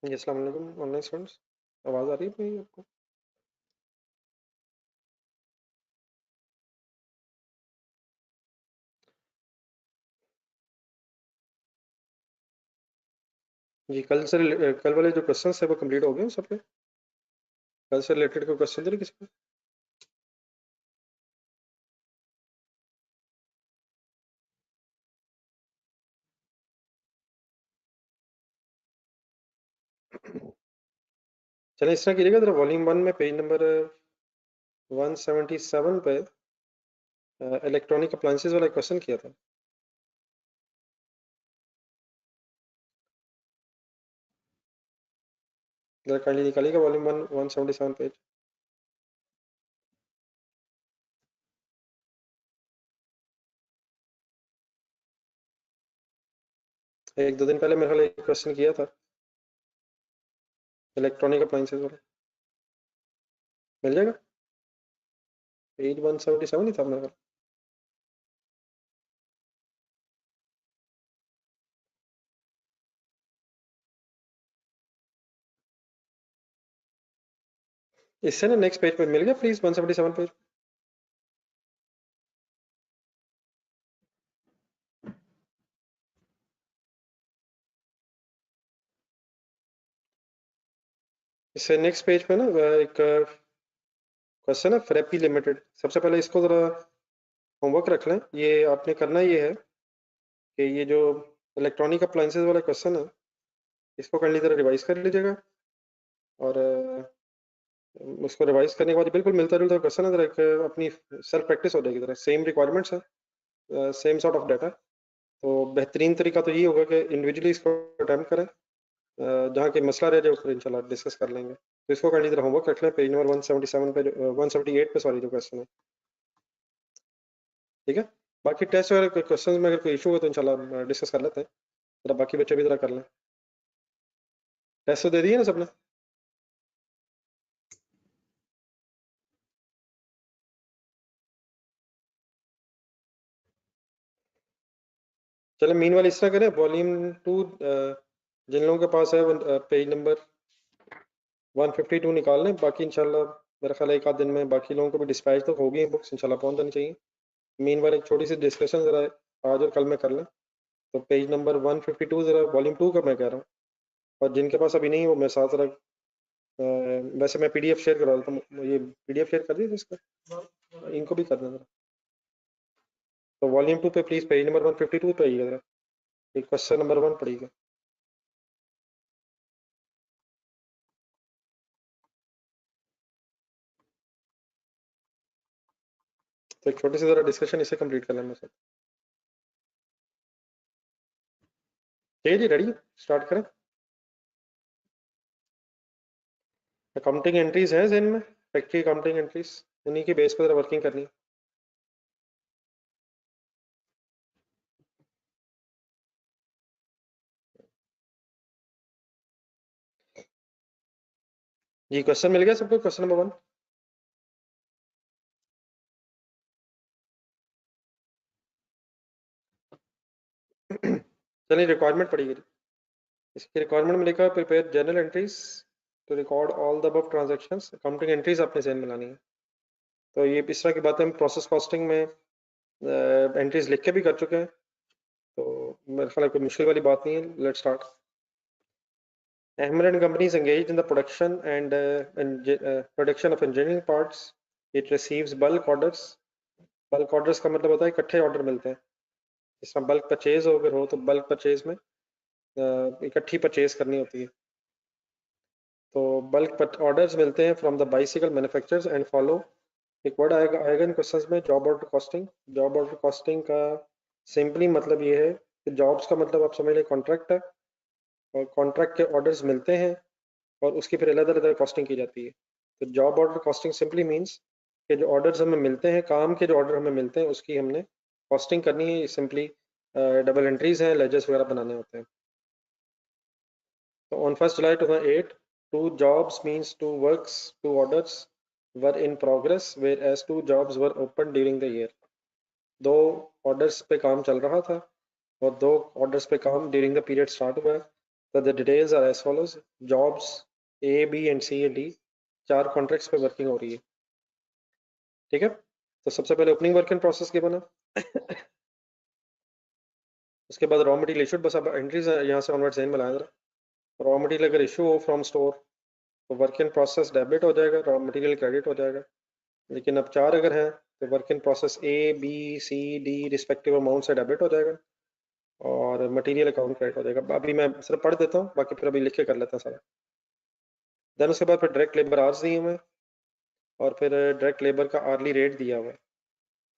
जी, अस्सलाम वालेकुम online students. आवाज़ आ रही है मेरी आपको? जी, कल वाले जो क्वेश्चंस है वो कंप्लीट हो गए सबके? कल से रिलेटेड कोई क्वेश्चन थे किसी का? चलिए इस तरह कीजिएगा, जरा वॉल्यूम 1 में पेज नंबर 177 पे इलेक्ट्रॉनिक अप्लायंसेस वाला क्वेश्चन किया था। जरा काइंडली निकालिएगा वॉल्यूम 1 177 पेज। एक दो दिन पहले मेरे ख्याल एक क्वेश्चन किया था इलेक्ट्रॉनिक अप्लायंसेस वाला। मिल जाएगा? पेज 177 ही था मेरे ख्याल। इससे ना नेक्स्ट पेज पे मिल गया प्लीज 177 पेज। इससे नेक्स्ट पेज पे ना एक क्वेश्चन है फ्रेपी लिमिटेड। सबसे पहले इसको जरा होमवर्क रख लें। ये आपने करना ये है कि ये जो इलेक्ट्रॉनिक अप्लायंसेस वाला क्वेश्चन है इसको कर लीजिए, रिवाइज कर लीजिएगा। और उसको रिवाइज करने के बाद बिल्कुल मिलता जुलता क्वेश्चन है, जरा एक अपनी सेल्फ प्रैक्टिस हो जाएगी। जरा सेम रिक्वायरमेंट्स है, सेम सॉर्ट ऑफ डाटा। तो बेहतरीन तरीका तो ये होगा कि इंडिविजुअली इसको अटैम्प्ट करें। जहाँ की मसला रह जाए उसको इंशाल्लाह डिस्कस कर लेंगे। तो इसको कर लीजिए, होमवर्क रख लें पेज नंबर 177 पे 178 पे सॉरी जो क्वेश्चन है। ठीक है, बाकी टेस्ट वगैरह क्वेश्चन में अगर कोई इशू हो तो इंशाल्लाह डिस्कस कर लेते हैं। जरा बाकी बच्चे भी जरा कर लें। टेस्ट तो दे दिए ना सबने? चलो मीन वाले इस तरह करें, वॉल्यूम 2 जिन लोगों के पास है वो पेज नंबर 152 निकाल लें। बाकी इंशाल्लाह मेरा ख्याल है एक आध दिन में बाकी लोगों को भी डिस्पैच तो होगी, बुक्स इंशाल्लाह पहुंच जानी चाहिए। मीन वाले एक छोटी सी डिस्कशन जरा आज और कल में कर लें। तो पेज नंबर 152 जरा वॉल्यूम 2 का मैं कह रहा हूँ। और जिनके पास अभी नहीं है वो मेरे साथ जरा वैसे मैं पीडीएफ शेयर करवा देता हूँ। ये पीडीएफ शेयर कर दीजिए इसका, इनको भी कर देना जरा। तो वॉल्यूम 2 पे प्लीज पेज नंबर 152 पे आइएगा जरा, एक क्वेश्चन नंबर 1 पढ़िएगा। तो एक छोटी सी जरा डिस्कशन इसे कंप्लीट कर लें मेरे साथ। ठीक है जी, रेडी? स्टार्ट करें। अकाउंटिंग एंट्रीज हैं जेन में, फैक्ट्री अकाउंटिंग एंट्रीज, उन्हीं की बेस पर जरा वर्किंग करनी है। जी, क्वेश्चन मिल गया सबको? Question number 1। चलिए रिक्वायरमेंट पढ़िए। इसकी रिक्वायरमेंट में लिखा है prepare journal entries to record all the above transactions. Accounting entries आपने जेन में लानी है। तो ये इस तरह की बातें हम प्रोसेस कॉस्टिंग में एंट्रीज लिख के भी कर चुके हैं, तो मेरे ख्याल है कोई मुश्किल वाली बात नहीं है। Let's start. Ahmed and company is engaged in the production of engineering parts. It receives bulk orders. Bulk orders का मतलब होता है इकट्ठे ऑर्डर मिलते हैं। इसमें बल्क परचेज अगर हो तो बल्क परचेज में इकट्ठी परचेज करनी होती है। तो बल्क ऑर्डर्स मिलते हैं from the bicycle manufacturers and follow. एक वर्ड आएगा आएगा इन क्वेश्चंस में, job order costing. Job order costing का सिंपली मतलब ये है कि जॉब्स का मतलब आप समझ लें कॉन्ट्रैक्ट है, और कॉन्ट्रैक्ट के ऑर्डर्स मिलते हैं और उसकी फिर अलग अलग कॉस्टिंग की जाती है। तो job order costing simply means कि जो ऑर्डर्स हमें मिलते हैं, काम के जो ऑर्डर हमें मिलते हैं उसकी हमने कॉस्टिंग करनी है। सिंपली डबल एंट्रीज हैं, लेजर्स वगैरह बनाने होते हैं। So on 1st July 2008, two jobs means two works, two orders were in progress, whereas two jobs were open during the year. दो ऑर्डर्स पे काम चल रहा था और दो ऑर्डर्स पे काम ड्यूरिंग द पीरियड स्टार्ट हुआ है। तो the details are as follows. Jobs A B and C and D, 4 contracts पे वर्किंग हो रही है, ठीक है। तो सबसे पहले ओपनिंग वर्क इन प्रोसेस के बना उसके बाद रॉ मटेरियल इशूड, बस अब एंट्रीज यहाँ से ऑनवर्ड सेम बनाया जरा। रॉ मटेरियल अगर इशू हो फ्रॉम स्टोर तो वर्क इन प्रोसेस डेबिट हो जाएगा, रॉ मटेरियल क्रेडिट हो जाएगा। लेकिन अब 4 अगर हैं तो work in process A B C D respective amount से डेबिट हो जाएगा और मटेरियल अकाउंट क्रेडिट हो जाएगा। अभी मैं सिर्फ पढ़ देता हूँ, बाकी फिर अभी लिख के कर लेता हूँ सारा। देन उसके बाद फिर डायरेक्ट लेबर आवर्स दिए हुए और फिर डायरेक्ट लेबर का आर्ली रेट दिया हुआ है।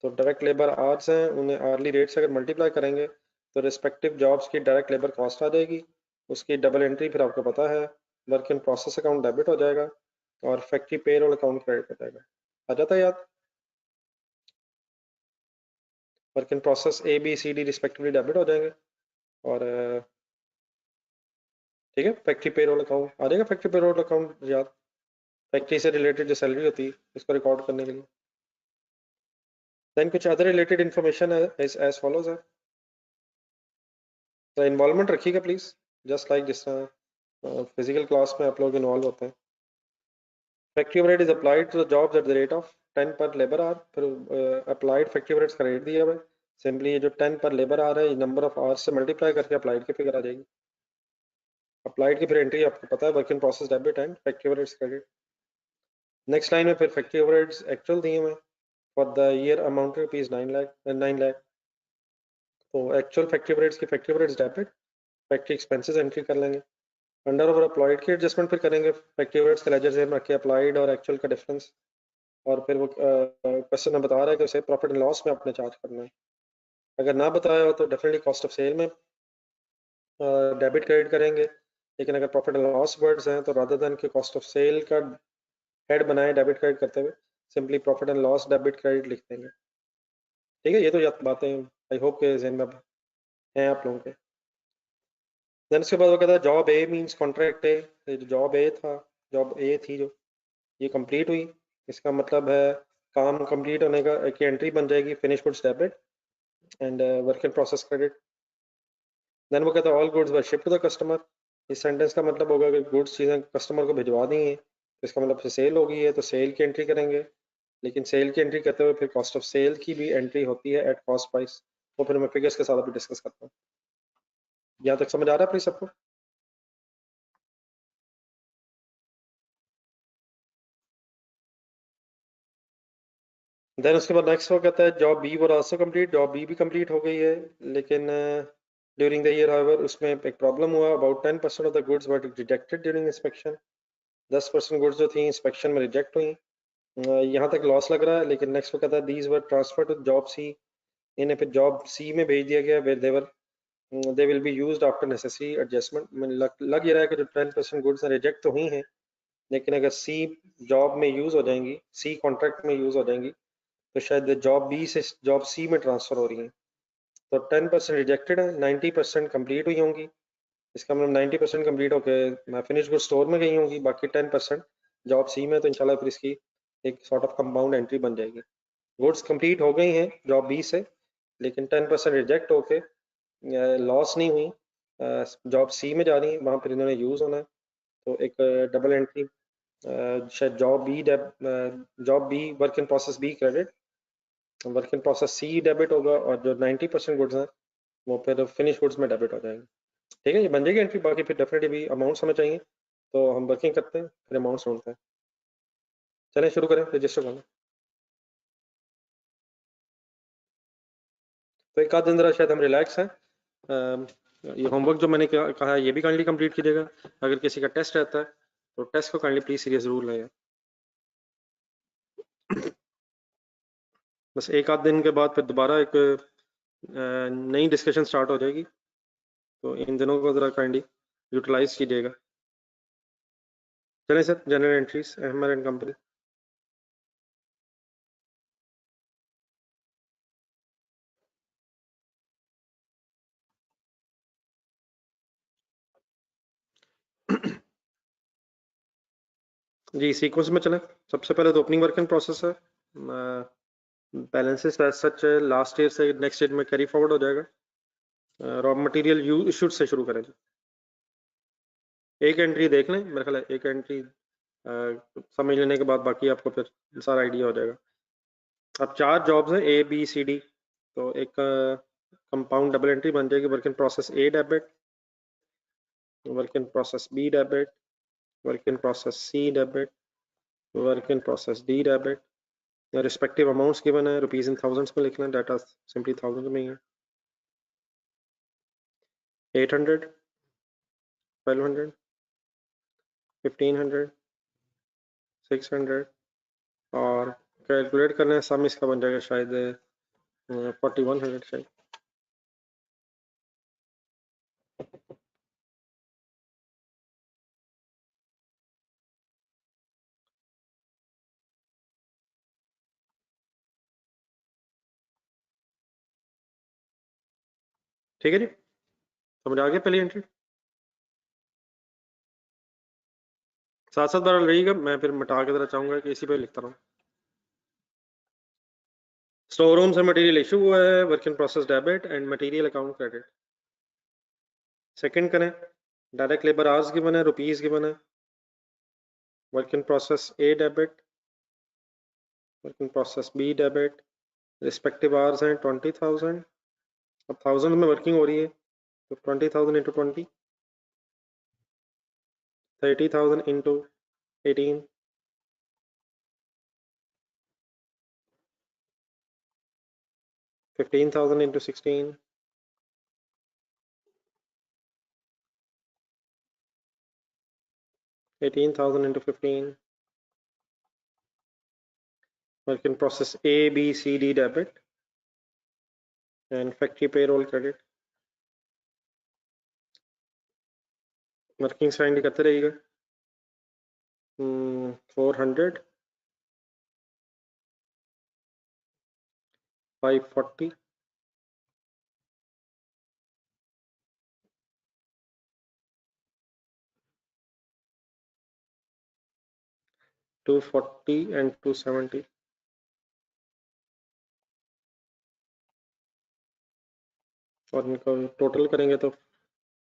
तो डायरेक्ट लेबर आवर्स हैं, उन्हें आर्ली रेट से अगर मल्टीप्लाई करेंगे तो रिस्पेक्टिव जॉब्स की डायरेक्ट लेबर कॉस्ट आ जाएगी, उसकी डबल एंट्री फिर आपको पता है, work in process account debit हो जाएगा और फैक्ट्री पेरोल अकाउंट क्रेडिट हो जाएगा। आ जाता है याद? Work in process A B C D respectively debit हो जाएंगे और ठीक है, फैक्ट्री पेरोल अकाउंट आ जाएगा। फैक्ट्री पेरोल अकाउंट याद, फैक्ट्री से रिलेटेड जो सैलरी होती है उसको रिकॉर्ड करने के लिए। देन कुछ अदर रिलेटेड इन्फॉर्मेशन है एज फॉलोज है। तो इन्वॉल्वमेंट रखिएगा प्लीज, जस्ट लाइक जिस तरह फिजिकल क्लास में आप लोग इन्वॉल्व होते हैं। Factory overhead is applied to the jobs at the rate of 10 per labour hour. फिर अप्लाइड फैक्ट्री ओवरहेड्स का रेट दिया हुआ है, सिंपली ये जो 10 पर लेबर आ रहा है नंबर ऑफ आवर्स से मल्टीप्लाई करके अप्लाइड की फिगर आ जाएगी। अप्लाइड की फिर एंट्री आपको पता है, work in process debit and factory overheads credit. Next line में फिर फैक्ट्री ओवरहेड्स एक्चुअल दिए हुए हैं for the year amount rupees 9 lakh. तो एक्चुअल फैक्ट्री ओवरहेड्स की factory overheads debit, factory expenses entry कर लेंगे। अंडर ओवर अप्लाइड की एडजस्टमेंट फिर करेंगे, फैक्ट्री ओवरहेड्स के लेजर से रख के अप्लाइड और एक्चुअल का डिफरेंस। और फिर वो क्वेश्चन में बता रहा है कि उसे प्रॉफिट एंड लॉस में अपने चार्ज करना है। अगर ना बताया हो तो डेफिनेटली कॉस्ट ऑफ सेल में डेबिट क्रेडिट करेंगे। लेकिन अगर प्रॉफिट एंड लॉस वर्ड्स हैं तो रादर देन के कॉस्ट ऑफ सेल का हेड बनाए डेबिट क्रेडिट करते हुए simply profit and loss debit credit लिख देंगे, ठीक है। ये तो बातें आई होप के जहन में हैं आप लोगों के। देन उसके बाद वो कहता है जॉब ए मींस कॉन्ट्रैक्ट ए। जो जॉब ए था, जॉब ए थी जो, ये कंप्लीट हुई, इसका मतलब है काम कंप्लीट होने का की एंट्री बन जाएगी finish goods debit and work in process credit. Then वो कहता है all goods were ship to the customer. इस सेंटेंस का मतलब होगा कि गुड्स चीज़ें कस्टमर को भिजवा दी हैं, तो इसका मतलब सेल हो गई है तो सेल की एंट्री करेंगे। लेकिन सेल की एंट्री करते हुए फिर कॉस्ट ऑफ सेल की भी एंट्री होती है एट कॉस्ट प्राइस, वो फिर मैं फिगर्स के साथ अभी डिस्कस करता हूँ। यहाँ तक समझ आ रहा है प्लीज सबको? देन उसके बाद नेक्स्ट वो कहता है जॉब बी वो आल्सो कंप्लीट, जॉब बी भी कंप्लीट हो गई है। लेकिन ड्यूरिंग द ईयर हाउएवर उसमें एक प्रॉब्लम हुआ, about 10% of the goods were rejected during inspection. 10% goods जो थी इंस्पेक्शन में रिजेक्ट हुई। यहाँ तक लॉस लग रहा है, लेकिन नेक्स्ट वो कहता है these were transfer to job C. इन्हें फिर जॉब सी में भेज दिया गया where they will be used after necessary adjustment. लग ये रहा है कि जो 10% गुड्स रिजेक्ट तो हुई हैं, लेकिन अगर सी जॉब में यूज हो जाएंगी, सी कॉन्ट्रैक्ट में यूज हो जाएंगी, तो शायद जॉब बी से जॉब सी में ट्रांसफर हो रही है। तो 10% रिजेक्टेड है, 90% कंप्लीट हुई होंगी। इसका मतलब 90% कंप्लीट होकर फिनिश गुड स्टोर में गई होंगी, बाकी 10% जॉब सी में। तो इंशाल्लाह फिर इसकी एक सॉर्ट ऑफ कंपाउंड एंट्री बन जाएगी। गुड्स कंप्लीट हो गई हैं जॉब बी से, लेकिन 10% रिजेक्ट होके लॉस नहीं हुई, जॉब सी में जा रही है, वहाँ पर इन्होंने यूज होना है। तो एक डबल एंट्री शायद job B work in process B credit, work in process C debit होगा और जो 90% गुड्स हैं वो फिर फिनिश गुड्स में डेबिट हो जाएंगे, ठीक है। ये बन जाएगी एंट्री। बाकी फिर डेफिनेटली भी अमाउंट्स हमें चाहिए, तो हम वर्किंग करते हैं फिर अमाउंट्स ढूंढते हैं। चलें शुरू करें, रजिस्टर करना। तो एक आध दिन जरा शायद हम रिलैक्स हैं। ये होमवर्क जो मैंने कहा है ये भी काइंडली कंप्लीट कीजिएगा। अगर किसी का टेस्ट रहता है तो टेस्ट को काइंडली प्लीज सीरियस जरूर लें। बस एक आध दिन के बाद फिर दोबारा एक नई डिस्कशन स्टार्ट हो जाएगी, तो इन दिनों को जरा काइंडली यूटिलाइज कीजिएगा। चलें sir, general entries Ahmad and company. जी सीक्वेंस में चलें। सबसे पहले तो ओपनिंग वर्क इन प्रोसेस है, बैलेंसेस सच लास्ट ईयर से नेक्स्ट ईयर में कैरी फॉरवर्ड हो जाएगा। रॉ मटेरियल यू इशूड से शुरू करें। एक एंट्री देख लें, मेरा ख्याल है एक एंट्री समझ लेने के बाद बाकी आपको फिर सारा आइडिया हो जाएगा। अब 4 जॉब्स हैं ए बी सी डी, तो एक कंपाउंड डबल एंट्री बन जाएगी, work in process A debit, work in process B debit, work in process C debit, work in process D debit. Respective amounts given है, rupees in thousands में लिखना है, data simply thousand में ही है। 800, 1200, 1500, 600 और calculate करना है सम इसका बन जाएगा शायद 4100 शायद। ठीक है जी, समझ आ गया पहली एंट्री। साथ साथ बार रहिएगा, मैं फिर मिटा के जरा चाहूंगा कि इसी पे लिखता रहूं। स्टोर रूम से मटेरियल इशू हुआ है, work in process debit and material account credit. Second करें, डायरेक्ट लेबर आवर्स गिवन है, रुपीस गिवन है, work in process A debit, work in process B debit, respective hours हैं 20,000। अब 1000 में working हो रही है तो 20,000 into 20, 30,000 into 18, 15,000 into 16, 18,000 into 15, work in process A, B, C, D debit and factory payroll credit. Working sign करते रहेगा। 400, 540, 240 and 270। और इनको टोटल करेंगे तो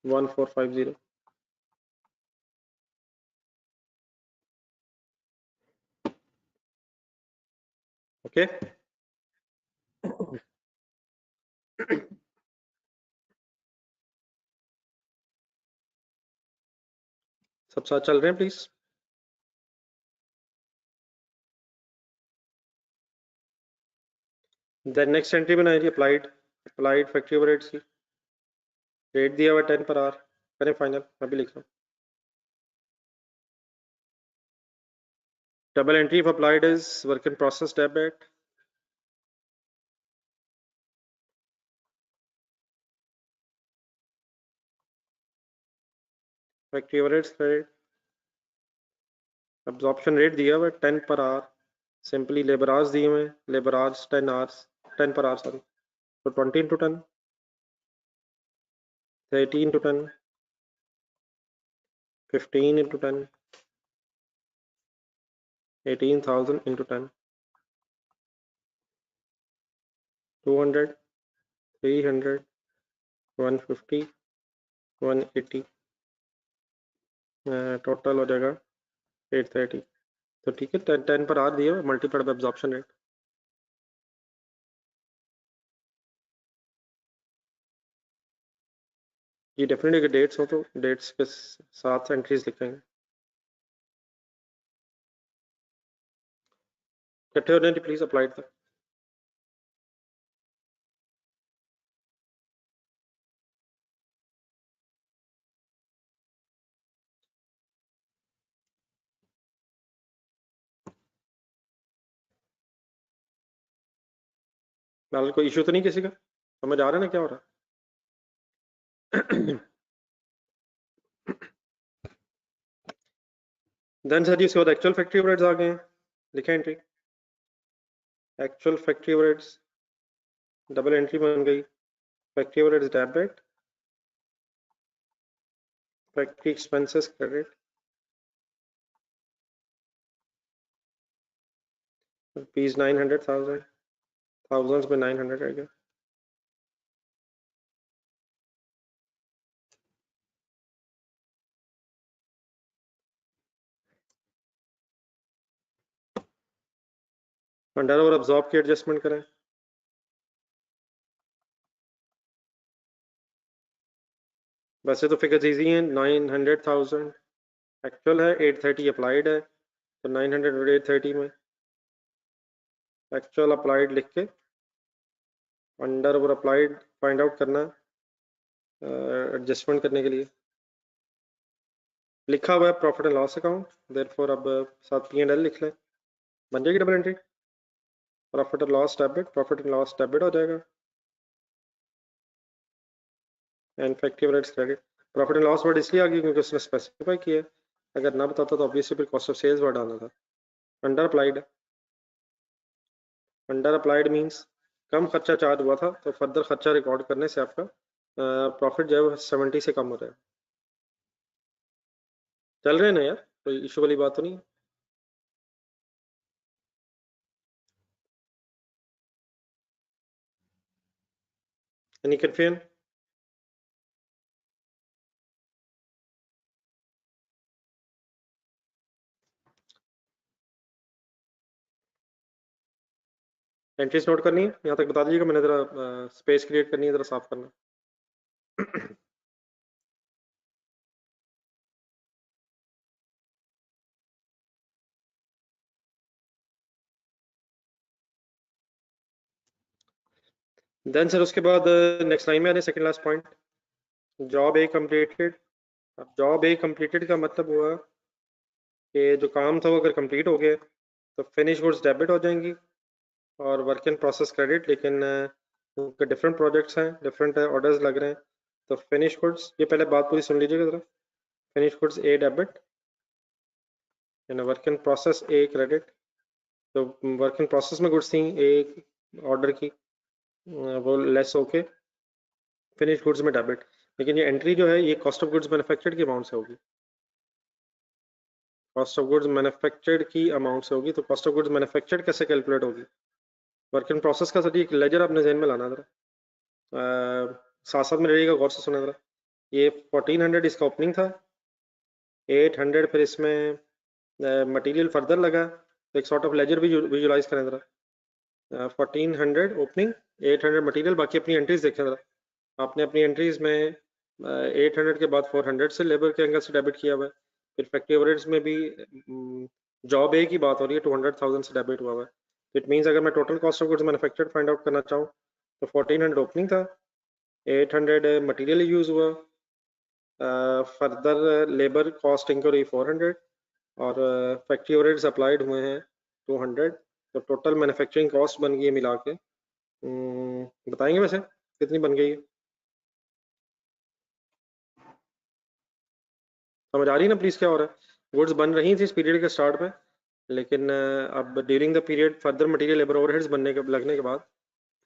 1450। ओके, सब साथ चल रहे हैं प्लीज। देन नेक्स्ट एंट्री बनाई थी अप्लाइड, अप्लाइड फैक्ट्री ओवरहेड्स की, रेट दिया हुआ 10 पर आवर। करें फाइनल, मैं भी लिख रहा हूँ। Double entry of applied is work in process debit, factory overheads credit, absorption rate दिया हुआ है 10 per hour, simply labour hours दिए हुए हैं, labour hours 10 hours, 10 per hour sorry, तो 20 into 10, 30 into 10, 15 into 10, 18,000 into 10, 200, 300, 150, 180, total हो जाएगा 830। तो ठीक है, 10 पर आवर दिए हुए, मल्टीप्लाइड बाय एब्जॉर्प्शन रेट। ये डेफिनेटली डेट्स हो तो डेट्स के साथ एंट्रीज लिखेंगे। इकट्ठे हो जाए प्लीज अप्लाइड तक। फिलहाल कोई इशू तो नहीं किसी का, समझ आ रहा है ना क्या हो रहा है? देन सर जी उसके बाद एक्चुअल फैक्ट्री ओवरहेड्स आ गए हैं, लिखें entry. Actual factory overheads double entry बन गई, factory overheads debit, factory expenses credit, rupees 900,000, thousands में 900 रह गया। अंडर और अब्जॉर्ब की एडजस्टमेंट करें। वैसे तो फिगर्स इजी हैं। 900,000 एक्चुअल है, 830 अप्लाइड है, तो 900 और 830 में एक्चुअल अप्लाइड लिख के अंडर और अप्लाइड फाइंड आउट करना एडजस्टमेंट करने के लिए। लिखा हुआ है profit and loss account, therefore अब साथ P&L लिख लें, बन जाएगी double entry. Profit and loss debit, profit and loss debit हो जाएगा, and factory overheads credit. Profit and loss word इसलिए आ गई क्योंकि उसने स्पेसिफाई किया है, अगर ना बताता तो ऑब्वियसली फिर कॉस्ट ऑफ सेल्स वर्ड आना था। Under applied, under applied means कम खर्चा चार्ज हुआ था, तो फर्दर खर्चा रिकॉर्ड करने से आपका प्रॉफिट जो है 70 से कम हो जाएगा। चल रहे हैं ना यार, कोई इशू वाली बात तो नहीं है। Any confusion? एंट्रीज नोट करनी है, यहाँ तक बता दीजिएगा, मैंने जरा स्पेस क्रिएट करनी है, जरा साफ करना। देन सर उसके बाद नेक्स्ट लाइन में आने, second last point, job A completed. अब जॉब ए कंप्लीटेड का मतलब हुआ कि जो काम था वो अगर कंप्लीट हो गया तो फिनिश गुड्स डेबिट हो जाएंगी और वर्क इन प्रोसेस क्रेडिट, लेकिन उनके डिफरेंट प्रोजेक्ट्स हैं, डिफरेंट ऑर्डर्स लग रहे हैं, तो फिनिश गुड्स, ये पहले बात पूरी सुन लीजिएगा जरा। Finish goods A debit and work in process a credit. तो वर्क इन प्रोसेस में गुड्स थी एक ऑर्डर की, वो लेस होके फिनिश गुड्स में डेबिट, लेकिन ये एंट्री जो है ये कॉस्ट ऑफ गुड्स मैन्युफैक्चर्ड की अमाउंट से होगी, कॉस्ट ऑफ गुड्स मैन्युफैक्चर्ड की अमाउंट से होगी। तो कॉस्ट ऑफ गुड्स मैन्युफैक्चर्ड कैसे कैलकुलेट होगी? वर्क इन प्रोसेस का सर एक लेजर अपने जहन में लाना जरा, साथ साथ में रहिएगा, गौर से सुना जरा। ये 1400 इसका ओपनिंग था, 800 फिर इसमें मटेरियल फर्दर लगा, तो एक सॉर्ट ऑफ लेजर भी विजुलाइज करें जरा। 1400 ओपनिंग, 800 मटेरियल, बाकी अपनी एंट्रीज देखें जरा। आपने अपनी एंट्रीज में 800 के बाद 400 से लेबर के एंगल से डेबिट किया हुआ है, फिर फैक्ट्री ओवरहेड्स में भी जॉब ए की बात हो रही है, 200,000 से डेबिट हुआ हुआ है। तो इट मीन्स अगर मैं total cost of goods manufactured find out करना चाहूँ तो 1400 ओपनिंग था, 800 मटेरियल यूज हुआ, फर्दर लेबर कॉस्ट इंक्री 400 और फैक्ट्री ओवरहेड्स अप्लाइड हुए हैं 200, तो टोटल मैन्युफैक्चरिंग कॉस्ट बन गई है मिला के, बताएंगे वैसे कितनी बन गई है? समझ आ रही है ना प्लीज क्या हो रहा है? गुड्स बन रही थी इस पीरियड के स्टार्ट में, लेकिन अब during the period further material labour overheads बनने के लगने के बाद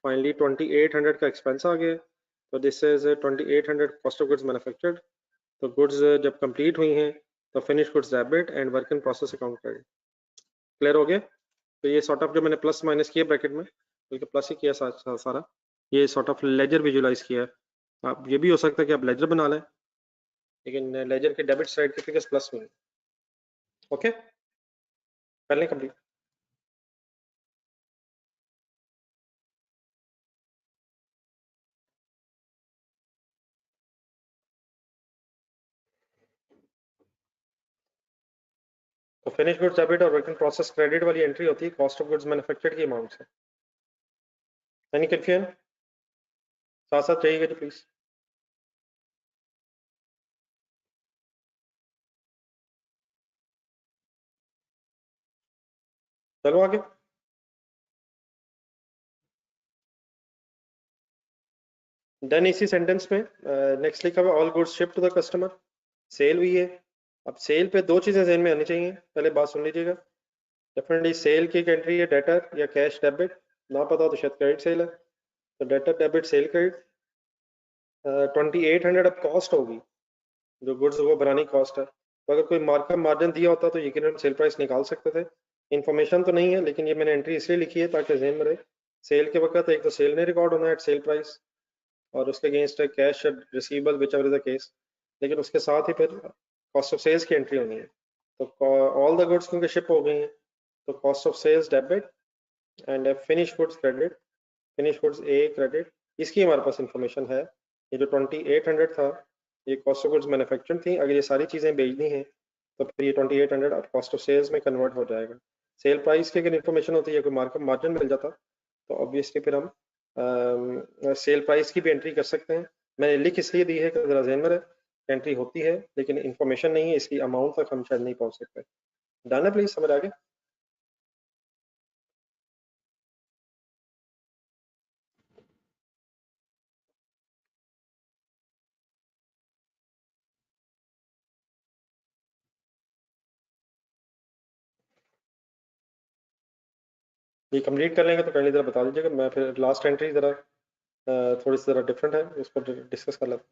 फाइनली 2800 का एक्सपेंस आ गया, तो this is 2800 cost of goods manufactured. तो गुड्स जब कंप्लीट हुई हैं तो finish goods debit and work in process account credit. Clear हो गया? तो ये सॉर्ट ऑफ जो मैंने प्लस माइनस किया ब्रैकेट में, बल्कि प्लस ही किया सारा, ये सॉर्ट ऑफ लेजर विजुलाइज किया है। आप ये भी हो सकता है कि आप लेजर बना लें, लेकिन लेजर के डेबिट साइड के फिगर्स प्लस में। ओके, पहले कंप्लीट। तो फिनिश गुड्स डेबिट और वर्क इन प्रोसेस क्रेडिट वाली एंट्री होती है कॉस्ट ऑफ गुड्स मैन्युफैक्चर्ड की अमाउंट से। Any confusion? साथ साथ चाहिएगा जी प्लीज। चलो आगे। देन इसी सेंटेंस में नेक्स्ट लिखा हुआ all goods ship to the customer, sale हुई है। अब सेल पे दो चीजें ज़हन में आनी चाहिए, पहले बात सुन लीजिएगा। डेफिनेटली सेल की एक एंट्री है डेटर या कैश डेबिट, ना पता हो तो शायद क्रेडिट सेल है, तो डेटर डेबिट सेल क्रेडिट। 2800 अब कॉस्ट होगी, जो गुड्स वो बनाने की कॉस्ट है, तो अगर कोई मार्कअप मार्जिन दिया होता तो यकीनन सेल प्राइस निकाल सकते थे। इन्फॉर्मेशन तो नहीं है, लेकिन ये मैंने एंट्री इसलिए लिखी है ताकि जहन में रहे। सेल के वक्त एक तो सेल नहीं रिकॉर्ड होना एट सेल प्राइस, और उसके against cash receivable whichever is the case, लेकिन उसके साथ ही फिर कॉस्ट ऑफ सेल्स की एंट्री होनी है। तो ऑल द गुड्स क्योंकि शिप हो गई हैं, तो cost of sales debit and finish goods credit, finish goods A credit, इसकी हमारे पास इंफॉर्मेशन है। ये जो 2800 था ये कॉस्ट ऑफ गुड्स मैन्युफैक्चरिंग थी। अगर ये सारी चीज़ें बेचनी हैं तो फिर ये 2800 अब कॉस्ट ऑफ सेल्स में कन्वर्ट हो जाएगा। सेल प्राइस की अगर इन्फॉर्मेशन होती है, कोई मार्केट मार्जिन मिल जाता तो ऑब्वियसली फिर हम सेल प्राइस की भी एंट्री कर सकते हैं। मैंने लिख इसलिए दी है कि ज़रा ज़हन में रहे, एंट्री होती है लेकिन इन्फॉर्मेशन नहीं है, इसकी अमाउंट तक हम शायद नहीं पहुंच सकते। डन है, प्लीज समझ आ गया? ये कंप्लीट कर लेंगे तो काइंडली ज़रा बता दीजिएगा, मैं फिर लास्ट एंट्री ज़रा थोड़ी सी ज़रा डिफरेंट है, उसको डिस्कस कर लेते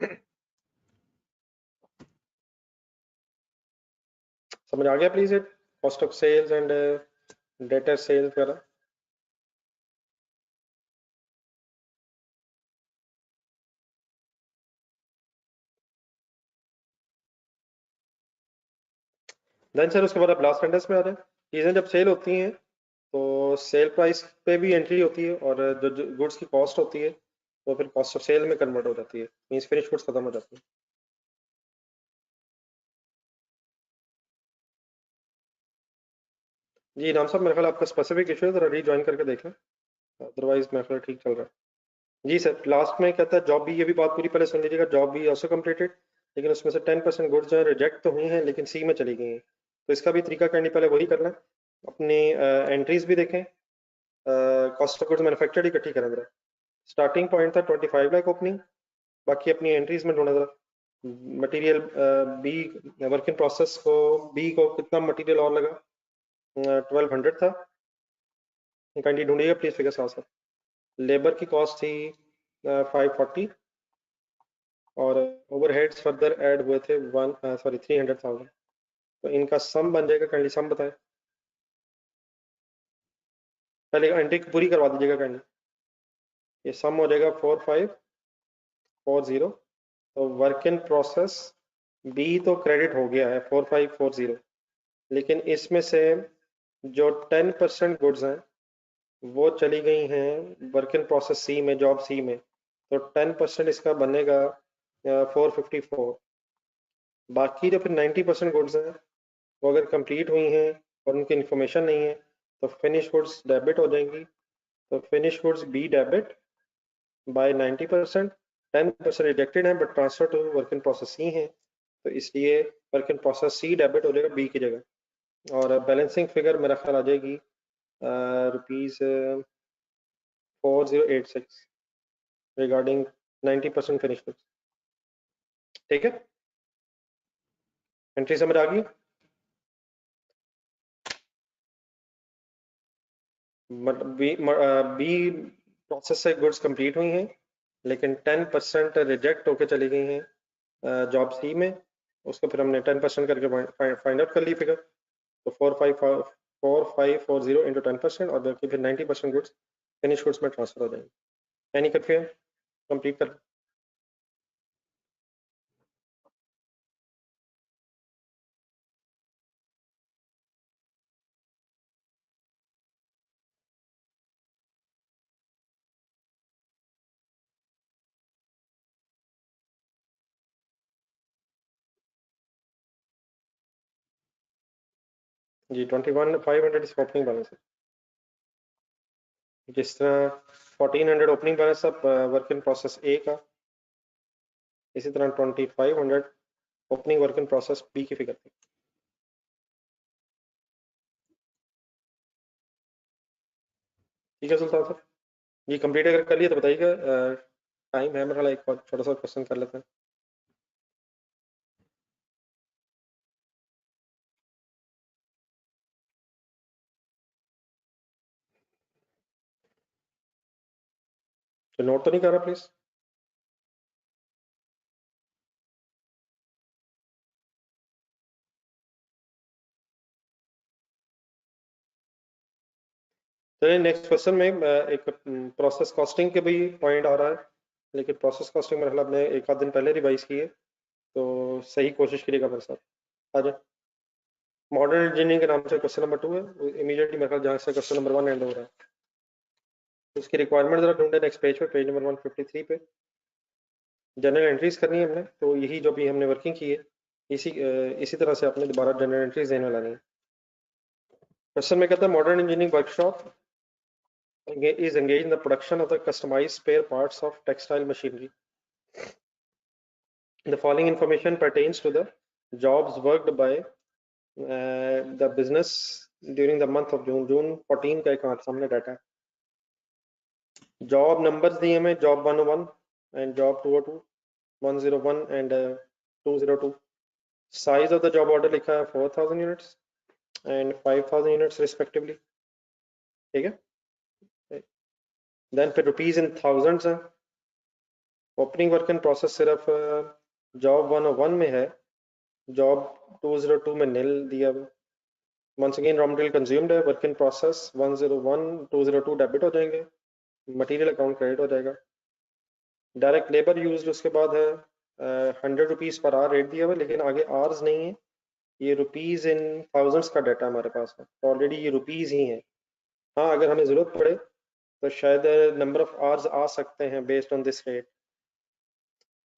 हैं। समझ आ गया please? It cost of sales and debtor sales वगैरह। देन सर उसके बाद आप लास्ट सेंटेंस में आ जाए। चीज़ें जब सेल होती हैं तो सेल प्राइस पे भी एंट्री होती है और जो गुड्स की कॉस्ट होती है वो फिर कॉस्ट ऑफ सेल में कन्वर्ट हो जाती है, मीन्स फिनिश गुड्स खत्म हो जाती है। जी राम साहब, मेरे ख्याल आपका स्पेसिफिक इशू है, ज़रा रीज्वाइन करके देख लें, अदरवाइज मेरे ख्याल ठीक चल रहा है। जी सर, लास्ट में कहता है जॉब भी, ये भी बात पूरी पहले सुन लीजिएगा, जॉब भी ऑल्सो कम्प्लीटेड, लेकिन उसमें से 10% गुड्स जो है रिजेक्ट तो हुई हैं लेकिन सी में चली गई हैं। तो इसका भी तरीका करनी पहले वही करना है। अपनी एंट्रीज भी देखें, कॉस्ट ऑफ गुड्स मैन्युफैक्चर्ड इकट्ठी करें जरा। स्टार्टिंग पॉइंट था 25 लाख ओपनिंग, बाकी अपनी एंट्रीज में ढूंढा जरा। Material B, work in process को, बी को कितना मटेरियल और लगा? 1200 था। काइंडली ढूंढिएगा प्लीज फिगर साथ साथ। लेबर की कॉस्ट थी 540 और ओवरहेड्स फर्दर ऐड हुए थे 300,000। तो इनका सम बन जाएगा, काइंडली सम बताएं। पहले एंट्री पूरी करवा दीजिएगा काइंडली। ये सम हो जाएगा 4540। तो वर्क इन प्रोसेस बी तो क्रेडिट हो गया है 4540, लेकिन इसमें से जो 10% गुड्स हैं वो चली गई हैं वर्क इन प्रोसेस सी में, जॉब सी में। तो 10% इसका बनेगा 454। बाकी जो फिर 90% गुड्स हैं वो अगर कंप्लीट हुई हैं और उनकी इंफॉर्मेशन नहीं है तो फिनिश गुड्स डेबिट हो जाएंगी। तो finish goods B debit by 90%, 10% rejected है but transfer to work in process C है, तो इसलिए work in process C debit हो जाएगा बी की जगह। और बैलेंसिंग फिगर मेरा ख्याल आ जाएगी रुपीज 4086 रिगार्डिंग 90% फिनिश गुड्स। ठीक है, एंट्री समझ आ गई? बी बी प्रोसेस से गुड्स कंप्लीट हुई हैं लेकिन 10% रिजेक्ट होके चली गई हैं जॉब सी में। उसको फिर हमने 10% करके फाइंड आउट कर ली फिगर। तो 4540 इंटू 10% और बाकी फिर 90% गुड्स फिनिश गुड्स में ट्रांसफर हो जाएंगे। Any confusion? कंप्लीट कर। जी 21,500 इसका ओपनिंग बैलेंस है। जिस तरह 1400 ओपनिंग बैलेंस अब वर्क इन प्रोसेस ए का, इसी तरह 2500 opening work in process B की फिगर थी। ठीक है सुल्तान सर, ये कंप्लीट अगर कर लिया तो बताइएगा। टाइम है मेरा, एक और छोटा सा क्वेश्चन कर लेते हैं। तो नोट तो नहीं कर रहा प्लीज? चलिए नेक्स्ट क्वेश्चन में एक प्रोसेस कॉस्टिंग के भी पॉइंट आ रहा है, लेकिन प्रोसेस कॉस्टिंग मेरे ख्याल आपने एक आध दिन पहले रिवाइज की है, तो सही कोशिश करिएगा मेरे साथ। आ जाए। मॉडर्न इंजीनियरिंग के नाम से क्वेश्चन नंबर 2 है, इमीडिएटली मेरे ख्याल जहाँ से क्वेश्चन नंबर 1 एंड हो रहा है। उसकी रिक्वायरमेंट जरा ढूंढे नेक्स्ट पेज पे, पेज नंबर 153 पे। जनरल एंट्रीज करनी है हमने, तो यही जो भी हमने वर्किंग की है इसी तरह से आपने दोबारा जनरल एंट्रीज देने लानी है। क्वेश्चन में कहता है modern engineering workshop is engaged in the production of the customized spare parts of textile machinery. The following information pertains to the jobs worked by the business during the month of June. June 14 का एक सामने data है। Job numbers दिए हमें, job 101 and job 202, 101 and 202। Size of the job order लिखा है 4000 units and 5000 units respectively, ठीक है। देन फिर रुपीज इन थाउजेंड्स है। ओपनिंग वर्क इन प्रोसेस सिर्फ जॉब 101 में है, जॉब 202 में नील दिया हुआ। Once again raw material consumed है, वर्क इन प्रोसेस 101 202 डेबिट हो जाएंगे, मटेरियल अकाउंट क्रेडिट हो जाएगा। डायरेक्ट लेबर यूज्ड उसके बाद है 100 रुपीज पर आवर रेट दिया हुआ, लेकिन आगे आवर्स नहीं है, ये रुपीज इन थाउजेंड्स का डाटा हमारे पास है, ऑलरेडी ये रुपीज ही है। हाँ, अगर हमें जरूरत पड़े तो शायद नंबर ऑफ आवर्स आ सकते हैं बेस्ड ऑन दिस रेट,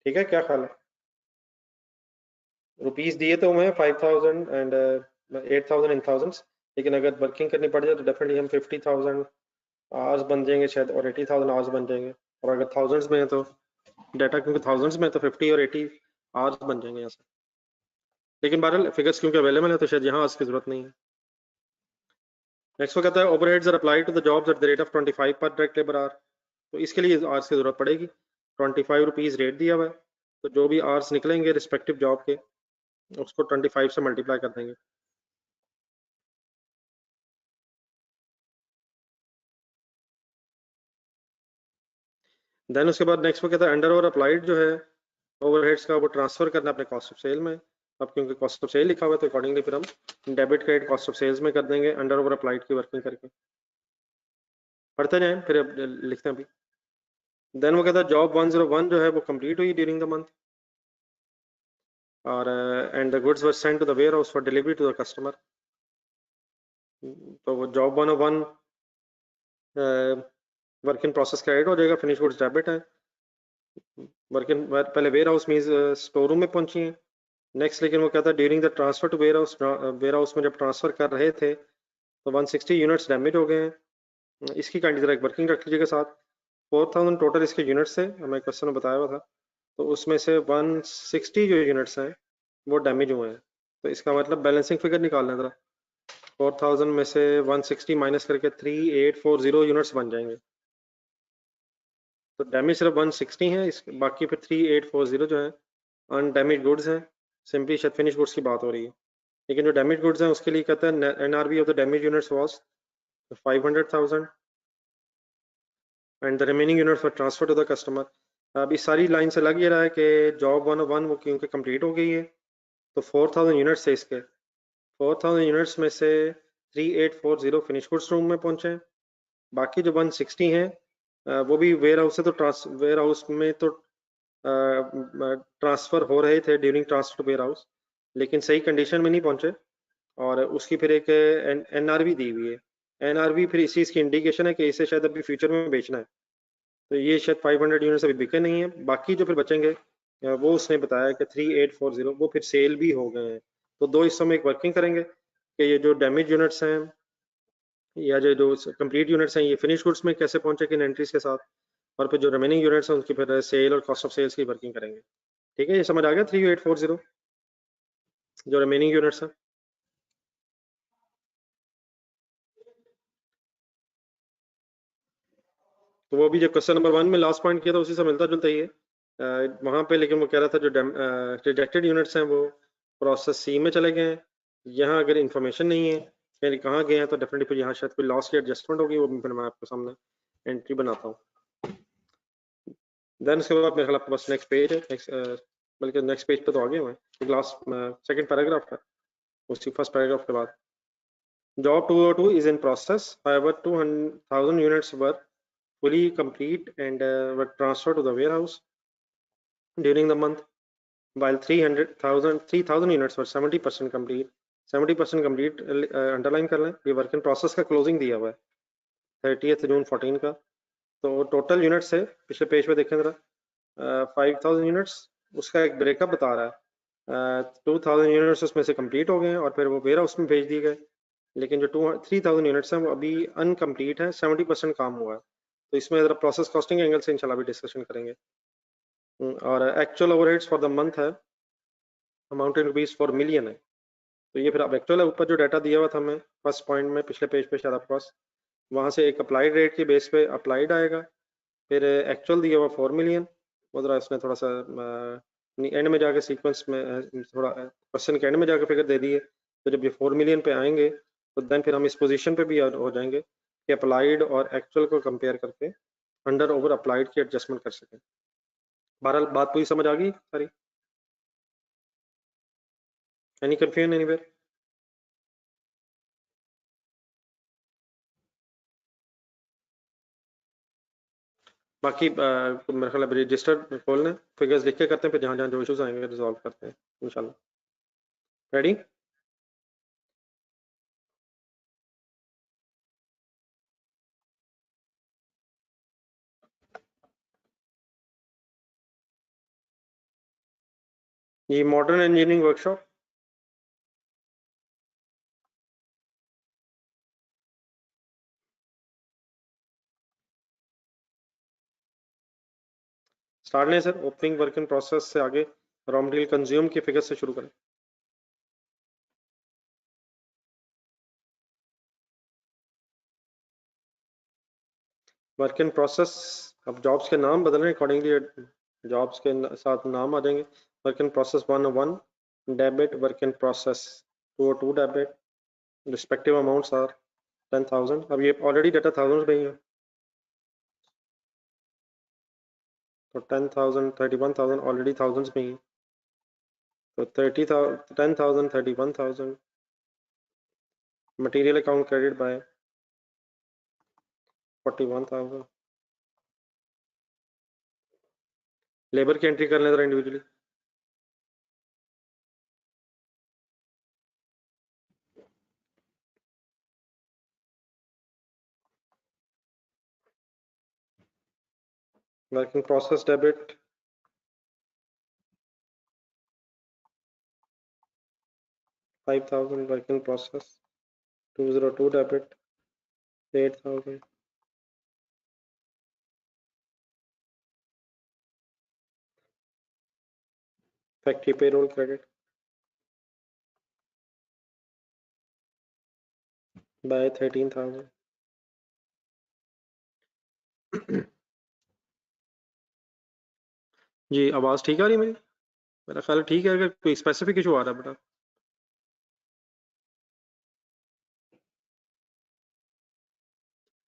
ठीक है। क्या ख्याल है? रुपीज दिए तो हमें 5000 एंड 8000 इन थाउजेंड्स, लेकिन अगर वर्किंग करनी पड़ जाए तो डेफिनेटली हम 50,000 आवर्स बन जाएंगे शायद, और 80,000 आवर्स बन जाएंगे। और अगर थाउजेंड्स में है तो डाटा क्योंकि थाउजेंड्स में, तो 50 और 80 आवर्स बन जाएंगे यहाँ से। लेकिन बहरहाल फिगर्स क्योंकि अवेलेबल है तो शायद यहाँ आवर्स की जरूरत नहीं है। नेक्स्ट वो कहता है overheads are applied to the jobs at the rate of 25 per direct labour our. तो इसके लिए आवर्स की जरूरत पड़ेगी। 25 रुपीज रेट दिया हुआ है, तो जो भी आवर्स निकलेंगे रिस्पेक्टिव जॉब के उसको 25 से मल्टीप्लाई कर देंगे। देन उसके बाद नेक्स्ट वो कहता है अंडर ओवर अप्लाइड जो है ओवरहेड्स का, वो ट्रांसफर करना अपने कॉस्ट ऑफ सेल में। अब क्योंकि कॉस्ट ऑफ सेल लिखा हुआ है तो अकॉर्डिंगली फिर हम debit credit cost of sales में कर देंगे अंडर ओवर अप्लाइड की वर्किंग करके। पढ़ते जाएं फिर अब लिखते हैं अभी। देन वो कहता है जॉब 101 जो है वो कंप्लीट हुई ड्यूरिंग द मंथ, और and the goods were sent to the warehouse for delivery to the customer. तो वो job 101 work in process credit हो जाएगा, फिनिश गुड्स डेबिट है। वर्क इन पहले warehouse means store room में पहुंची है। नेक्स्ट लेकिन वो कहता है during the transfer to warehouse में जब ट्रांसफर कर रहे थे तो 160 यूनिट्स डैमेज हो गए हैं। इसकी काइंड जरा एक वर्किंग रख लीजिएगा साथ। 4000 टोटल इसके यूनिट्स थे, हमें क्वेश्चन में बताया हुआ था, तो उसमें से 160 जो यूनिट्स हैं वो डैमेज हुए हैं। तो इसका मतलब बैलेंसिंग फिगर निकालना जरा। 4000 में से 160 माइनस करके 3840 यूनिट्स बन जाएंगे। तो डैमेज सिर्फ 160 है, इस बाकी फिर 3840 जो है अनडैमेज गुड्स हैं। सिंपली शायद फिनिश गुड्स की बात हो रही है, लेकिन जो डैमेज गुड्स हैं उसके लिए कहता है NRV of the damage units was 500,000 and the remaining units were transfer to the customer. अब इस सारी लाइन से लग ये रहा है कि जॉब 101 वो क्योंकि कंप्लीट हो गई है, तो 4000 यूनिट्स है इसके। 4000 यूनिट्स में से 3840 फिनिश गुड्स रूम में पहुंचे। बाकी जो 160 हैं वो भी वेयर हाउस से तो वेयर हाउस में तो ट्रांसफर हो रहे थे during transfer to warehouse, लेकिन सही कंडीशन में नहीं पहुंचे, और उसकी फिर एक एनआरवी दी हुई है। एनआरवी फिर इसी इसकी इंडिकेशन है कि इसे शायद अभी फ्यूचर में बेचना है, तो ये शायद 500 यूनिट्स अभी बिके नहीं है। बाकी जो फिर बचेंगे वो उसने बताया कि 3840 वो फिर सेल भी हो गए हैं। तो दो हिस्सों में एक वर्किंग करेंगे कि ये जो डैमेज यूनिट्स हैं या जो कंप्लीट यूनिट्स हैं ये फिनिश गुड्स में कैसे पहुंचे किन एंट्रीज के साथ, और फिर जो रिमेनिंग यूनिट्स हैं उनकी फिर सेल और कॉस्ट ऑफ सेल्स की वर्किंग करेंगे। ठीक है, ये समझ आ गया 3840 जो रिमेनिंग यूनिट्स हैं। तो वो भी जो क्वेश्चन नंबर 1 में लास्ट पॉइंट किया था उसी से मिलता जुलता ही है वहां पे, लेकिन वो कह रहा था जो रिजेक्टेड यूनिट्स हैं वो प्रोसेस सी में चले गए हैं। यहाँ अगर इंफॉर्मेशन नहीं है यानी कहाँ गए हैं तो डेफिनेटली फिर यहाँ शायद कोई लॉस की एडजस्टमेंट होगी, वो भी फिर मैं आपके सामने एंट्री बनाता हूँ। देन उसके बाद मेरे ख्याल आपके पास नेक्स्ट पेज है, बल्कि नेक्स्ट पेज पे तो आगे हुए हैं, लास्ट सेकंड पैराग्राफ है उसी फर्स्ट पैराग्राफ के बाद। Job 202 is in process, however 200,000 units were fully complete and were transferred to the warehouse during the month, while 3,000 units were 70% complete. 70% complete underline कर लें। ये वर्क इन प्रोसेस का closing दिया हुआ है 30 जून 14 का। तो टोटल यूनिट्स है, पिछले पेज पे देखें जरा, 5000 यूनिट्स, उसका एक ब्रेकअप बता रहा है। 2000 यूनिट्स उसमें से कंप्लीट हो गए हैं और फिर वो वेयर हाउस में भेज दिए गए, लेकिन जो 3000 यूनिट्स हैं वो अभी अनकम्प्लीट है, 70% काम हुआ है। तो इसमें ज़रा प्रोसेस कॉस्टिंग एंगल से इंशाल्लाह भी डिस्कशन करेंगे। और actual overheads for the month है अमाउंट इन रुपीज़ 4 मिलियन है। तो ये फिर अब एक्चुअल ऊपर जो डाटा दिया हुआ था हमें फर्स्ट पॉइंट में, पिछले पेज पे शायद आपके पास, वहाँ से एक अप्लाइड रेट के बेस पे अप्लाइड आएगा, फिर एक्चुअल दिया हुआ 4 मिलियन। वो जरा इसने थोड़ा सा एंड में जाके सीक्वेंस में थोड़ा क्वेश्चन के एंड में जाके फिगर दे दी है। तो जब ये 4 मिलियन पे आएंगे तो देन फिर हम इस पोजीशन पे भी हो जाएंगे कि अप्लाइड और एक्चुअल को कंपेयर करके अंडर ओवर अप्लाइड की एडजस्टमेंट कर सकें। बहरहाल बात पूरी समझ आ गई सारी? Any confusion anywhere? बाकी मेरे ख्याल रजिस्टर खोल लें, फिगर्स लिख के करते हैं, फिर जहाँ जहाँ जो इशूज आएंगे रिजॉल्व करते हैं इंशाल्लाह। रेडी? ये मॉडर्न इंजीनियरिंग वर्कशॉप स्टार्ट लें sir. Opening work in process से आगे रॉ मटेरियल कंज्यूम की फिगर से शुरू करें। वर्क इन प्रोसेस, अब जॉब्स के नाम बदल रहे हैं अकॉर्डिंगली, जॉब्स के साथ नाम आ जाएंगे। Work in process 101 debit, work in process 202 debit, respective amounts are 10,000। अब ये ऑलरेडी डाटा थाउजेंड में ही है, तो 10,000 31,000 ऑलरेडी थाउजेंड्स में ही है। तो 30,000 10,000 31,000 material account credit by 41,000। Labour की एंट्री कर लें जरा individually. Work in process debit 5,000, work in process 202 debit 8,000, factory payroll credit by 13,000। जी आवाज़ ठीक आ रही है मेरी? मेरा ख्याल है ठीक है। अगर कोई स्पेसिफिक इशू आ रहा है बेटा,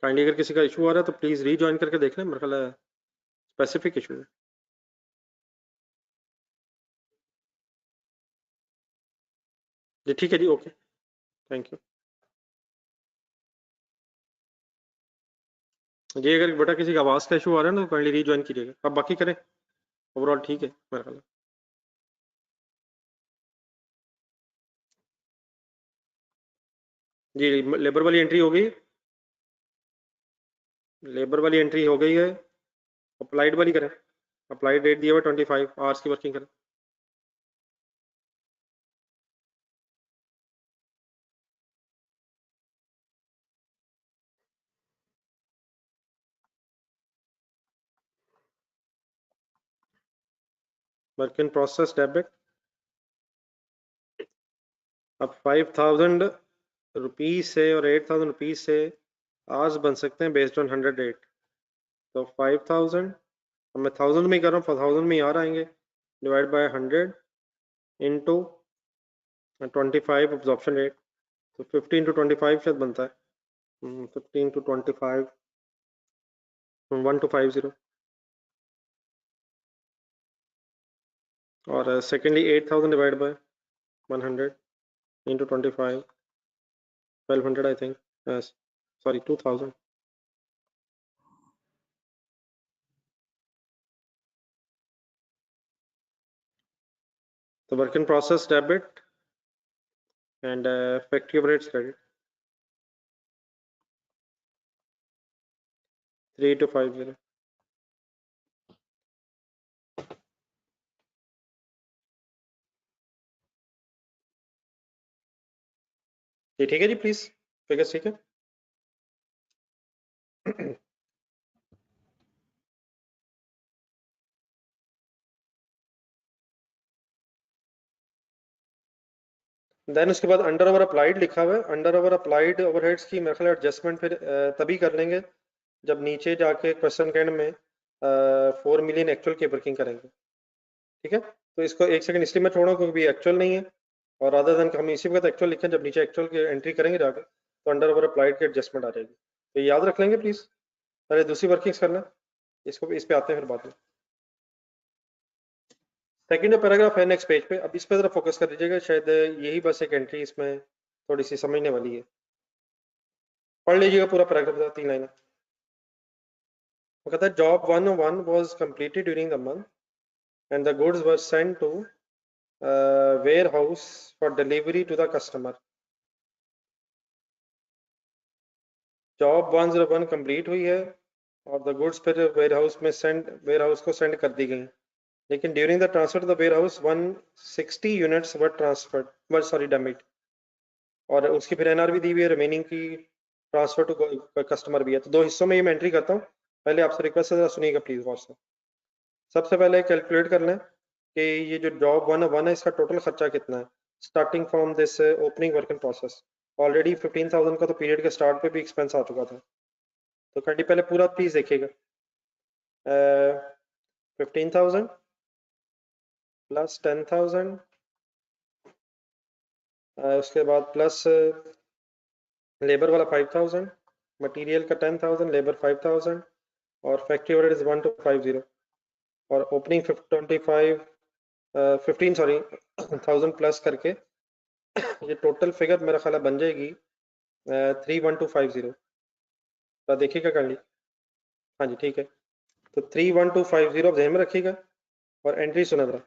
काइंडली अगर किसी का इशू आ रहा है तो प्लीज़ रीजॉइन करके देख लें। मेरा ख्याल है स्पेसिफिक इशू है। जी ठीक है जी, ओके, थैंक यू। जी अगर बेटा किसी का आवाज़ का इशू आ रहा है ना तो काइंडली रीजॉइन कीजिएगा। अब बाकी करें, ओवरऑल ठीक है मेरा ख्याल है। जी लेबर वाली एंट्री हो गई, लेबर वाली एंट्री हो गई है। अप्लाइड वाली करें। अप्लाइड रेट दिया हुआ 25 आवर्स की वर्किंग करें। वर्क इन प्रोसेस डेबिट, अब 5,000 रुपीज़ से और 8,000 रुपीज़ से आवर्स बन सकते हैं बेस्ड ऑन 100 रेट। तो 5,000, अब मैं थाउजेंड में ही कर रहा हूँ, 1000 में ही यार आएंगे, divide by 100 into 25 absorption rate. तो 15 टू 25 शायद बनता है। 15 टू 25 1250। और secondly 8,000 divide by 100 into 25 1200 I think, sorry 2000। तो work in process debit and factory overheads credit 3250. ये ठीक है जी, प्लीज फिगर्स ठीक है। देन उसके बाद अंडर ओवर अप्लाइड लिखा हुआ है। अंडर ओवर अप्लाइड ओवरहेड्स की मेरे ख्याल एडजस्टमेंट फिर तभी कर लेंगे जब नीचे जाके क्वेश्चन के एंड में 4 मिलियन एक्चुअल की वर्किंग करेंगे। ठीक है, तो इसको एक सेकंड इसलिए मैं छोड़ा क्योंकि भी एक्चुअल नहीं है, और अदर देन हम इसी वक्त एक्चुअल लिखें, जब नीचे एक्चुअल की एंट्री करेंगे जाकर तो अंडर ओवर अप्लाइड की एडजस्टमेंट आ जाएगी। तो याद रख लेंगे प्लीज। पहले दूसरी वर्किंग्स करना, इसको इस पे आते हैं फिर बाद में। सेकंड जो पैराग्राफ है नेक्स्ट पेज पे, अब इस पे जरा फोकस कर दीजिएगा, शायद यही बस एक एंट्री इसमें थोड़ी सी समझने वाली है। पढ़ लीजिएगा पूरा पैराग्राफ, 3 लाइन। वो कहता है job 101 was completed during the month and the goods were sent to warehouse for delivery to the customer. Job 101 complete हुई है और द गुड्स फिर वेयरहाउस को सेंड कर दी गई, लेकिन during the transfer to the warehouse 160 units were damage, और उसकी फिर एनआरवी दी हुई है, रिमेनिंग की ट्रांसफर टू कस्टमर भी है। तो दो हिस्सों में ये मैं एंट्री करता हूँ। पहले आपसे रिक्वेस्ट है जरा सुनिएगा प्लीज गौर से। सबसे पहले कैलकुलेट कर लें कि ये जो जॉब 101 है इसका टोटल खर्चा कितना है, starting from this opening work in process. Already 15,000 का तो पीरियड के स्टार्ट पे भी एक्सपेंस आ चुका था, तो कैंडी पहले पूरा प्लीज देखिएगा। 15,000 प्लस 10,000, उसके बाद प्लस लेबर वाला 5,000, मटेरियल का 10,000, लेबर 5,000, और फैक्ट्री ओवरहेड इज 1250, और ओपनिंग 15 प्लस करके ये टोटल फिगर मेरा ख्याल बन जाएगी 31250। तो देखिएगा काइंडली। हाँ जी ठीक है, तो 31250 आप ध्यान में रखिएगा, और एंट्री सुना जरा।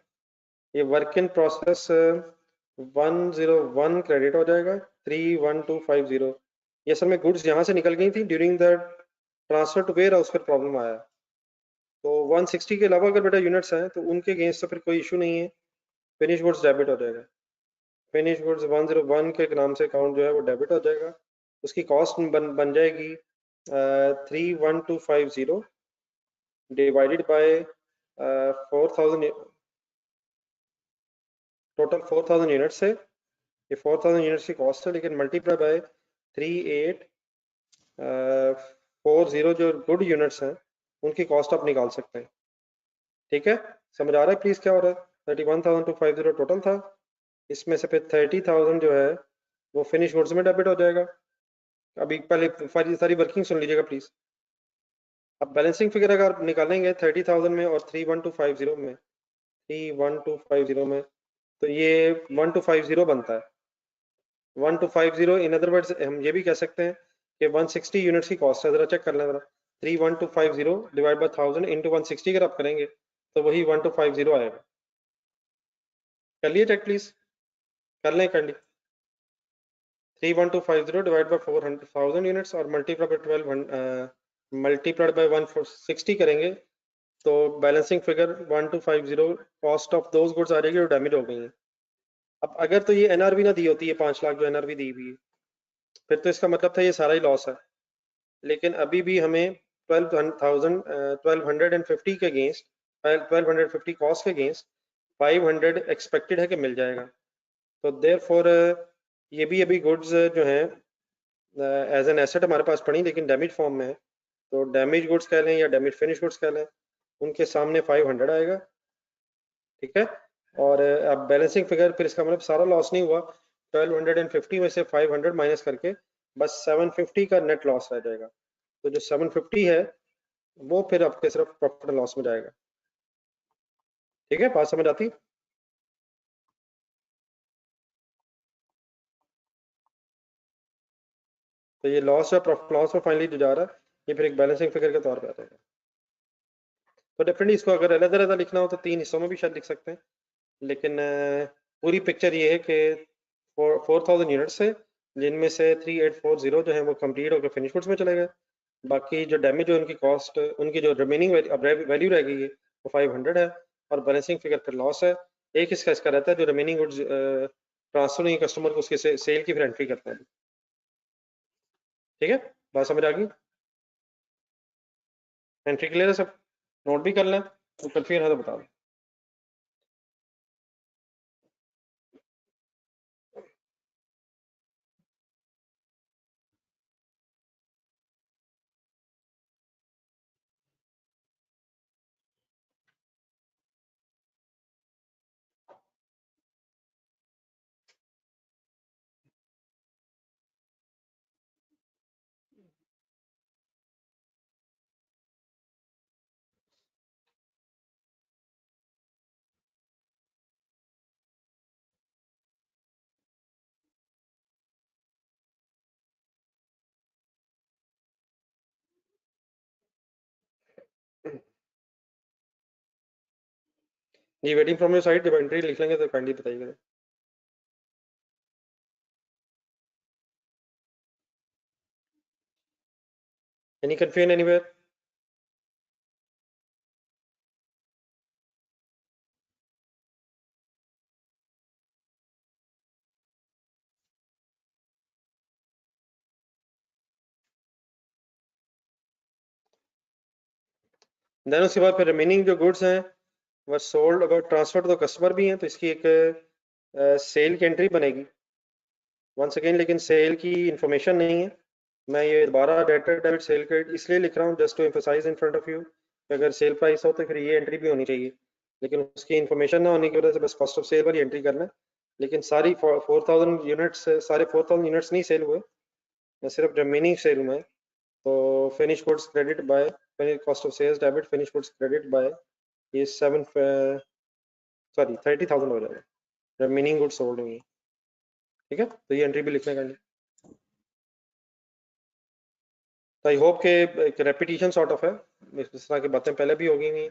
ये वर्क इन प्रोसेस 101 क्रेडिट हो जाएगा 31250। ये असल में गुड्स यहाँ से निकल गई थी, during the transfer to warehouse पर प्रॉब्लम आया, तो 160 के अलावा अगर बेटा यूनिट्स हैं तो उनके अगेंस्ट तो फिर कोई इशू नहीं है, फिनिश गुड्स डेबिट हो जाएगा। फिनिश गुड्स 101 के नाम से अकाउंट जो है वो डेबिट हो जाएगा। उसकी कॉस्ट बन जाएगी 31250 डिवाइडेड बाय 4000, टोटल 4000 यूनिट्स है, ये 4000 यूनिट्स की कॉस्ट है, लेकिन मल्टीप्लाई बाय 3840 जो गुड यूनिट्स हैं उनकी कॉस्ट आप निकाल सकते हैं। ठीक है, समझ आ रहा है प्लीज क्या हो रहा है। 31,250 टोटल था, इसमें से फिर 30,000 जो है वो फिनिश गुड्स में डेबिट हो जाएगा। अभी पहले सारी वर्किंग सुन लीजिएगा प्लीज। अब बैलेंसिंग फिगर अगर निकालेंगे 30,000 में और 31250 में, 31250 में, तो ये 1250 बनता है। 1250 इन अदर वर्ड्स हम ये भी कह सकते हैं कि 160 यूनिट्स की कॉस्ट है। जरा चेक कर लें जरा, 31250 डिवाइड बाय 1000 इंटू 160 अगर आप करेंगे तो वही 1250 आएगा। कर लिए चेक प्लीज, कर लें कर ली। 31250 डिवाइड बाय 400,000 यूनिट्स और मल्टीप्लाई बाय 160 करेंगे तो balancing figure 1250 cost of those goods आ जाएगी जो डैमेज हो गई हैं। अब अगर तो ये एनआरवी ना दी होती है 5 लाख जो एनआरवी दी हुई है, फिर तो इसका मतलब था ये सारा ही लॉस है, लेकिन अभी भी हमें 1250 के अगेंस्ट 1250 कॉस्ट के अगेंस्ट 500 एक्सपेक्टेड है कि मिल जाएगा। तो देयरफॉर ये भी अभी गुड्स जो हैं एज एन एसेट हमारे पास पड़ी लेकिन डैमेज फॉर्म में है, तो डैमेज गुड्स कह लें या डैमेज फिनिश गुड्स कह लें, उनके सामने 500 आएगा। ठीक है, और अब बैलेंसिंग फिगर फिर इसका मतलब सारा लॉस नहीं हुआ, 1250 में से 500 माइनस करके बस 750 का नेट लॉस रह जाएगा। तो जो 750 है वो फिर आपके सिर्फ प्रॉफिट एंड लॉस में जाएगा। ठीक है, बात समझ आती। तो ये लॉस या प्रॉफिट लॉस में फाइनली जो जा रहा है ये फिर एक बैलेंसिंग फिगर के तौर पे आ जाएगा। तो डेफिनेटली इसको अगर अलग अलग लिखना हो तो 3 हिस्सों में भी शायद लिख सकते हैं, लेकिन पूरी पिक्चर ये है कि 4,000 यूनिट्स से, जिनमें से 3840 जो है वो कंप्लीट होकर फिनिश गुड्स में चले गए। बाकी जो डैमेज है उनकी कॉस्ट, उनकी जो रिमेनिंग वैल्यू रह गई है वो 500 है, और बैलेंसिंग फिगर फिर लॉस है। एक इसका रहता है जो रिमेनिंग गुड्स ट्रांसफर नहीं कस्टमर को, उसके सेल की फिर एंट्री करते हैं। ठीक है, बात समझ आ गई? एंट्री क्लियर है सब? नोट भी कर लें तो कंफ्यूजन है तो बता दें। जी, वेटिंग फ्रॉम योर साइड, जब एंट्री लिख लेंगे तो काइंडली बताइएगा। Any confusion anywhere? देन उसके बाद फिर रिमेनिंग जो गुड्स हैं वह सोल्ड, अगर ट्रांसफर तो कस्टमर भी हैं तो इसकी एक सेल की एंट्री बनेगी वंस अगेन, लेकिन सेल की इंफॉर्मेशन नहीं है। मैं ये दोबारा डेटर डेबिट सेल क्रेडिट इसलिए लिख रहा हूँ just to emphasise in front of you, अगर सेल प्राइस हो तो फिर ये एंट्री भी होनी चाहिए, लेकिन उसकी इंफॉर्मेशन ना होने की वजह से बस कॉस्ट ऑफ सेल वाली एंट्री करना है। लेकिन सारी 4,000 यूनिट्स, सारे 4,000 यूनिट्स नहीं सेल हुए, सिर्फ रिमेनिंग सेल हुए हैं। तो finish goods credit by cost of sales debit finish goods credit by ये 30,000 हो जाएगा, रिमेनिंग गुड्स सोल्ड हुई। ठीक है, तो ये एंट्री भी लिखने का नहीं। तो आई होप के एक रेपिटेशन सॉर्ट ऑफ है, इस तरह की बातें पहले भी हो गई हुई,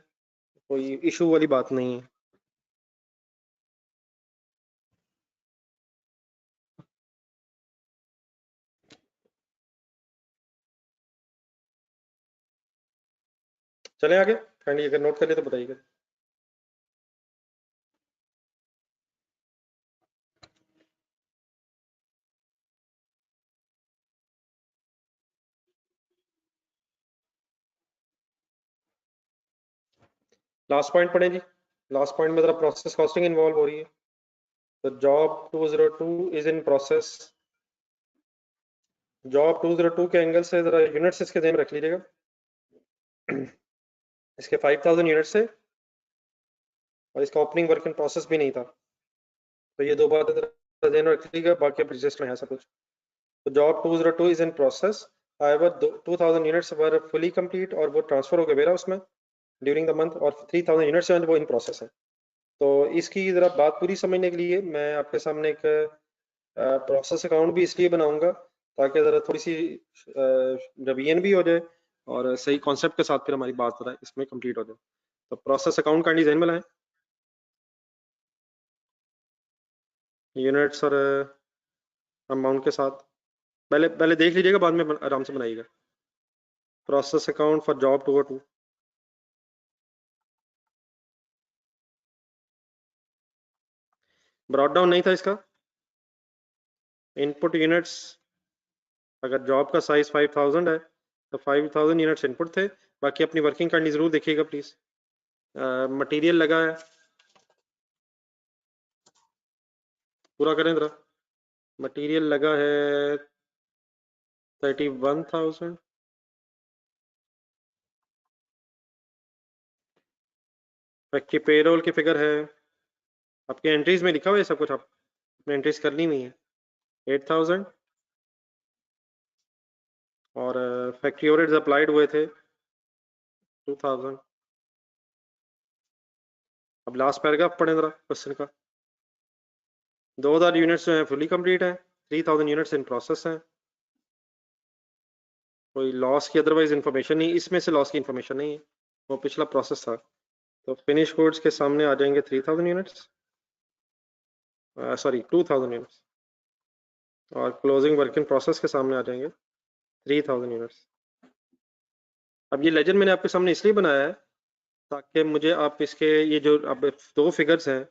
कोई इशू वाली बात नहीं है। चलें आगे, काइंडली अगर नोट कर लिए तो बताइएगा। लास्ट पॉइंट पढ़ें जी। लास्ट पॉइंट में जरा प्रोसेस कॉस्टिंग इन्वॉल्व हो रही है। तो job 202 is in process. Job 202 के एंगल से जरा यूनिट्स इसके ध्यान में रख लीजिएगा। इसके 5,000 यूनिट से, और इसका ओपनिंग वर्क इन प्रोसेस भी नहीं था। तो ये दो बातें जरा ध्यान में रख लीजिएगा, बाकी अब रजिस्ट में है सब कुछ। तो job 202 is in process, however 2,000 units were fully complete, और वो ट्रांसफर हो गए वेयर हाउस में ड्यूरिंग द मंथ, और 3,000 यूनिट्स जो है वो इन प्रोसेस है। तो इसकी जरा बात पूरी समझने के लिए मैं आपके सामने एक प्रोसेस अकाउंट भी इसलिए बनाऊंगा ताकि ज़रा थोड़ी सी रिवीजन भी हो जाए, और सही कॉन्सेप्ट के साथ फिर हमारी बात जरा इसमें कंप्लीट हो जाए। तो प्रोसेस अकाउंट का डिजाइन बनाएं यूनिट्स और अमाउंट के साथ। पहले पहले देख लीजिएगा, बाद में आराम से बनाइएगा। Process account for job 202। Brought down नहीं था इसका। इनपुट यूनिट्स, अगर जॉब का साइज 5,000 है तो 5,000 यूनिट्स इनपुट थे। बाकी अपनी वर्किंग करनी जरूर देखिएगा प्लीज। मटेरियल लगा है, पूरा करें जरा। मटेरियल लगा है 31,000। फैक्ट्री पेरोल की फिगर है, आपके एंट्रीज में लिखा हुआ है सब कुछ, आप अपनी एंट्रीज करनी हुई है। 8,000, और फैक्ट्री ओवरहेड्स अप्लाइड हुए थे 2,000। अब लास्ट पैराग्राफ पढ़ें जरा क्वेश्चन का। 2,000 यूनिट्स जो हैं फुली कंप्लीट है, 3,000 यूनिट्स इन प्रोसेस हैं। कोई लॉस की अदरवाइज इन्फॉर्मेशन नहीं, इसमें से लॉस की इन्फॉर्मेशन नहीं है, वो पिछला प्रोसेस था। तो फिनिश गुड्स के सामने आ जाएंगे 3,000 यूनिट्स, सॉरी 2,000 यूनिट्स। और क्लोजिंग वर्क इन प्रोसेस के सामने आ जाएंगे 3000 यूनिट्स। अब ये लेजेंड मैंने आपके सामने इसलिए बनाया है ताकि मुझे आप इसके ये जो अब दो फिगर्स हैं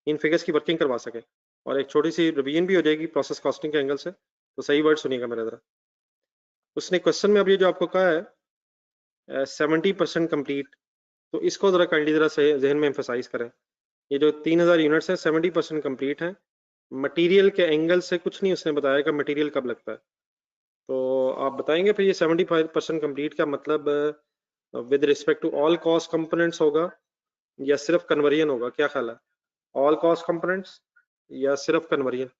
इन फिगर्स की वर्किंग करवा सके और एक छोटी सी रिवीजन भी हो जाएगी प्रोसेस कॉस्टिंग के एंगल से। तो सही वर्ड सुनिएगा मेरा जरा। उसने क्वेश्चन में अब ये जो आपको कहा है 70% कंप्लीट, तो इसको जरा काइंडली जरा जहन में एम्फोसाइज करें। ये जो 3000 यूनिट्स है 70% कंप्लीट है। मटेरियल के एंगल से कुछ नहीं उसने बताया कि मटेरियल कब लगता है। तो आप बताएंगे फिर ये 75% कंप्लीट का मतलब with respect to all cost components होगा या सिर्फ कन्वर्जन होगा, क्या ख्याल है? ऑल कॉस्ट कंपोनेंट्स या सिर्फ कन्वर्जन?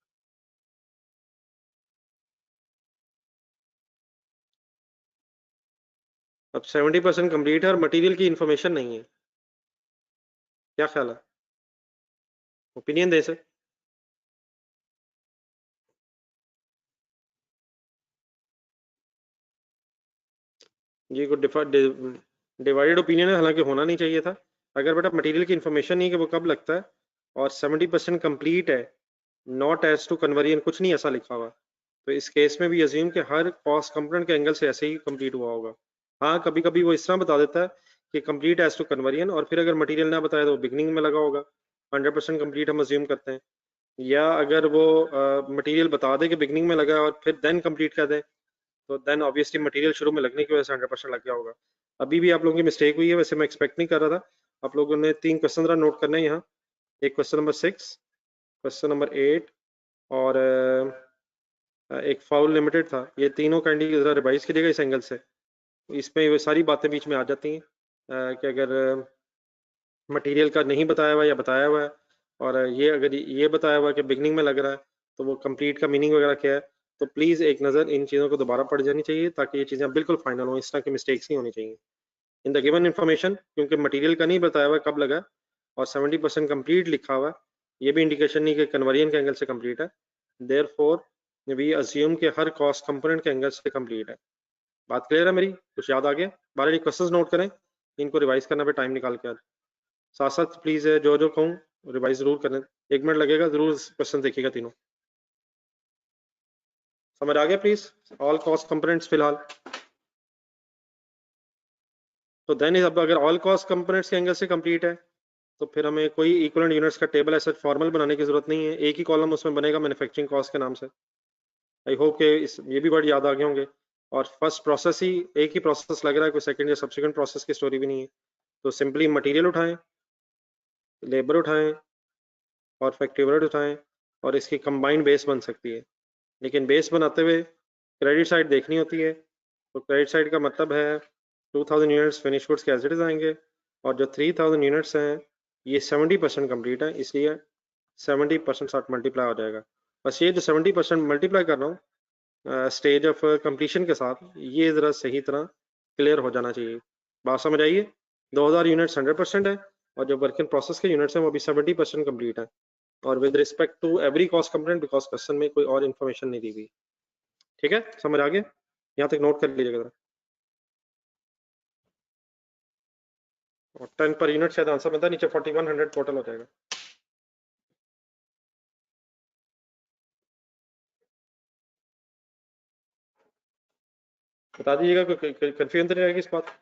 अब 70% कंप्लीट है और मटेरियल की इंफॉर्मेशन नहीं है, क्या ख्याल है? ओपिनियन दे सर। जी को डिवाइडेड ओपिनियन है, हालांकि होना नहीं चाहिए था। अगर बेटा मटेरियल की इंफॉर्मेशन नहीं कि वो कब लगता है और 70% कंप्लीट है, नॉट एज टू कन्वर्जन, कुछ नहीं ऐसा लिखा हुआ, तो इस केस में भी अज्यूम कि हर कॉस्ट कंपोनेंट के एंगल से ऐसे ही कंप्लीट हुआ होगा। हाँ, कभी कभी वो इस तरह बता देता है कि कंप्लीट एज टू कन्वर्जन, और फिर अगर मटेरियल ना बताए तो बिगनिंग में लगा होगा, 100% कंप्लीट हम अज्यूम करते हैं। या अगर वो मटेरियल बता दे कि बिगनिंग में लगा है और फिर देन कंप्लीट कर दे, तो देन ऑब्वियसली मटेरियल शुरू में लगने की वजह से 100% लग गया होगा। अभी भी आप लोगों की मिस्टेक हुई है, वैसे मैं एक्सपेक्ट नहीं कर रहा था। आप लोगों ने 3 क्वेश्चन जरा नोट करना है यहाँ। एक क्वेश्चन नंबर 6, क्वेश्चन नंबर 8 और एक फाउल लिमिटेड था। ये तीनों कैंडी जरा रिवाइज कीजिएगा इस एंगल से। इसमें वो सारी बातें बीच में आ जाती हैं कि अगर मटेरियल का नहीं बताया हुआ या बताया हुआ है, और ये अगर ये बताया हुआ है कि बिगनिंग में लग रहा है, तो वो कंप्लीट का मीनिंग वगैरह क्या है। तो प्लीज़ एक नज़र इन चीज़ों को दोबारा पढ़ जानी चाहिए ताकि ये चीज़ें बिल्कुल फाइनल हो, इस तरह की मिस्टेक्स नहीं होनी चाहिए इन द गिवन इन्फॉर्मेशन। क्योंकि मटेरियल का नहीं बताया हुआ कब लगा और 70% कंप्लीट लिखा हुआ है, ये भी इंडिकेशन नहीं कि कन्वर्जन के एंगल से कंप्लीट है। देयर फोर वी अज्यूम के हर कॉस्ट कंपोनेंट के एंगल से कंप्लीट है। बात क्लियर है मेरी? कुछ याद आ गया? 12 क्वेश्चंस नोट करें, इनको रिवाइज करना पे टाइम निकाल के आज। साथ साथ प्लीज जो जो कहूँ रिवाइज जरूर करें, 1 मिनट लगेगा, जरूर क्वेश्चन देखिएगा तीनों। समझ आ गया प्लीज? ऑल कॉस्ट कंपोनेंट्स फिलहाल तो देन अब अगर ऑल कॉस्ट कंपोनेंट्स के एंगल से कंप्लीट है तो फिर हमें कोई इक्विवेलेंट यूनिट्स का टेबल ऐसा फॉर्मल बनाने की जरूरत नहीं है, एक ही कॉलम उसमें बनेगा मैन्युफैक्चरिंग कॉस्ट के नाम से। आई होप कि ये भी वर्ड याद आ गए होंगे। और फर्स्ट प्रोसेस ही एक ही प्रोसेस लग रहा है, कोई सेकंड या सब्सिक्वेंट प्रोसेस की स्टोरी भी नहीं है। तो सिंपली मटेरियल उठाएं, लेबर उठाएं और फैक्ट्री ओवरहेड उठाएं और इसकी कंबाइंड बेस बन सकती है। लेकिन बेस बनाते हुए क्रेडिट साइड देखनी होती है। तो क्रेडिट साइड का मतलब है 2000 यूनिट्स फिनिश गुड्स के एज इट इज आएंगे, और जो 3000 यूनिट्स हैं ये 70% कंप्लीट है, इसलिए 70% साथ मल्टीप्लाई हो जाएगा। बस ये जो 70% मल्टीप्लाई कर रहा हूँ स्टेज ऑफ कंप्लीशन के साथ, ये ज़रा सही तरह क्लियर हो जाना चाहिए। बात समझ आइए? 2000 यूनिट्स 100% है और जो वर्क इन प्रोसेस के यूनिट्स हैं वो भी 70% कंप्लीट है, और with respect to every cost component, because question में कोई और इन्फॉर्मेशन नहीं दी हुई। ठीक है, समझ आ गया? यहाँ तक नोट कर लीजिएगा जरा। और 10 पर यूनिट शायद आंसर बनता है, नीचे 4100 टोटल हो जाएगा। बता दीजिएगा, कोई कंफ्यूजन तो नहीं रहेगी इस बात?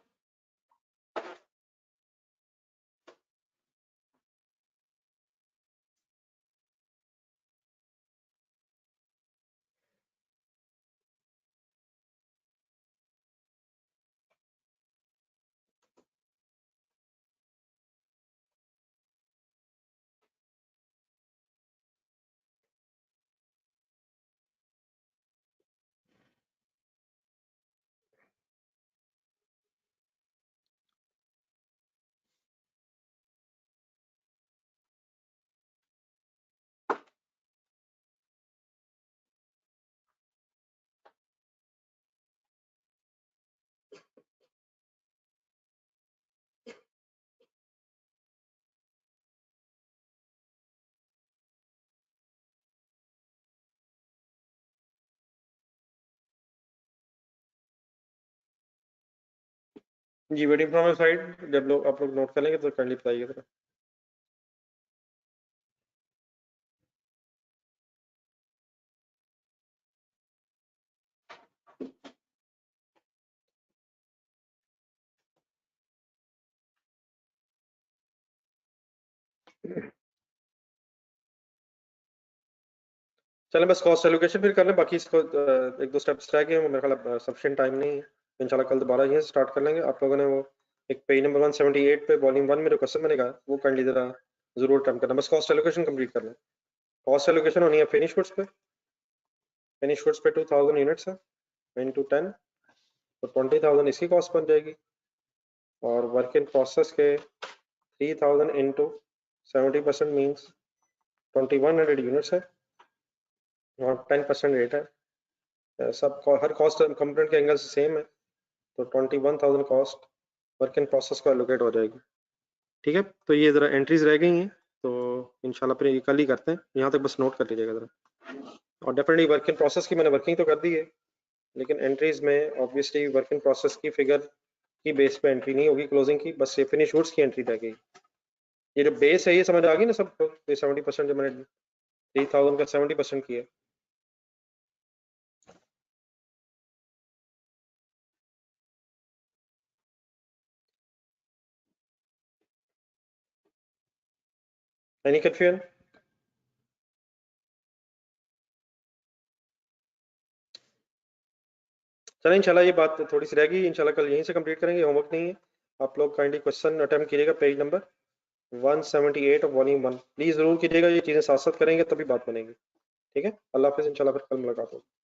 जी, वेटिंग फ्रॉम योर साइड। जब लोग आप लोग नोट कर लेंगे तो काइंडली बताइएगा जरा। चलें बस कॉस्ट एलोकेशन फिर कर लें, बाकी इसको एक दो स्टेप्स रह गए हैं, मेरे ख्याल सफिशिएंट टाइम नहीं है, इंशाल्लाह कल दोबारा यहीं से स्टार्ट कर लेंगे। आप लोगों ने वो एक पेज नंबर 178 पे वॉल्यूम 1 में जो क्वेश्चन मैंने कहा वो काइंडली जरा जरूर अटेम्प्ट करना, बस कॉस्ट एलोकेशन कंप्लीट कर लें। कॉस्ट एलोकेशन होनी है फिनिश गुड्स पे, फिनिश गुड्स पे 2000 यूनिट्स है इनटू 10, तो 20,000 इसकी कॉस्ट बन जाएगी, और वर्क इन प्रोसेस के 3000 इंटू 70% मीन्स 2100 यूनिट्स है, और 10% रेट है। सब हर कॉस्ट कंपोनेंट के एंगल से सेम है, तो 21,000 कॉस्ट वर्क इन प्रोसेस को एलोकेट हो जाएगी। ठीक है, तो ये ज़रा एंट्रीज रह गई हैं, तो इंशाल्लाह फिर ये कल ही करते हैं, यहाँ तक बस नोट कर लीजिएगा ज़रा। और डेफिनेटली वर्क इन प्रोसेस की मैंने वर्किंग तो कर दी है, लेकिन एंट्रीज में ऑब्वियसली वर्क इन प्रोसेस की फिगर की बेस पे एंट्री नहीं होगी क्लोजिंग की, बस ये फिनिश गुड्स की एंट्री रह गई। ये जो बेस है ये समझ आ गई ना सबको, ये 70% जो मैंने 3000 का 70% किया। Any confusion? चलें इंशाल्लाह ये बात थोड़ी सी रह गई, इंशाल्लाह कल यहीं से कंप्लीट करेंगे, होमवर्क नहीं है। आप लोग काइंडली क्वेश्चन अटेम्प्ट कीजिएगा page number 178 of volume 1, please जरूर कीजिएगा, ये चीजें साथ साथ करेंगे तभी बात बनेगी। ठीक है, अल्लाह हाफिज, इंशाल्लाह फिर कल मुलाकात होगी।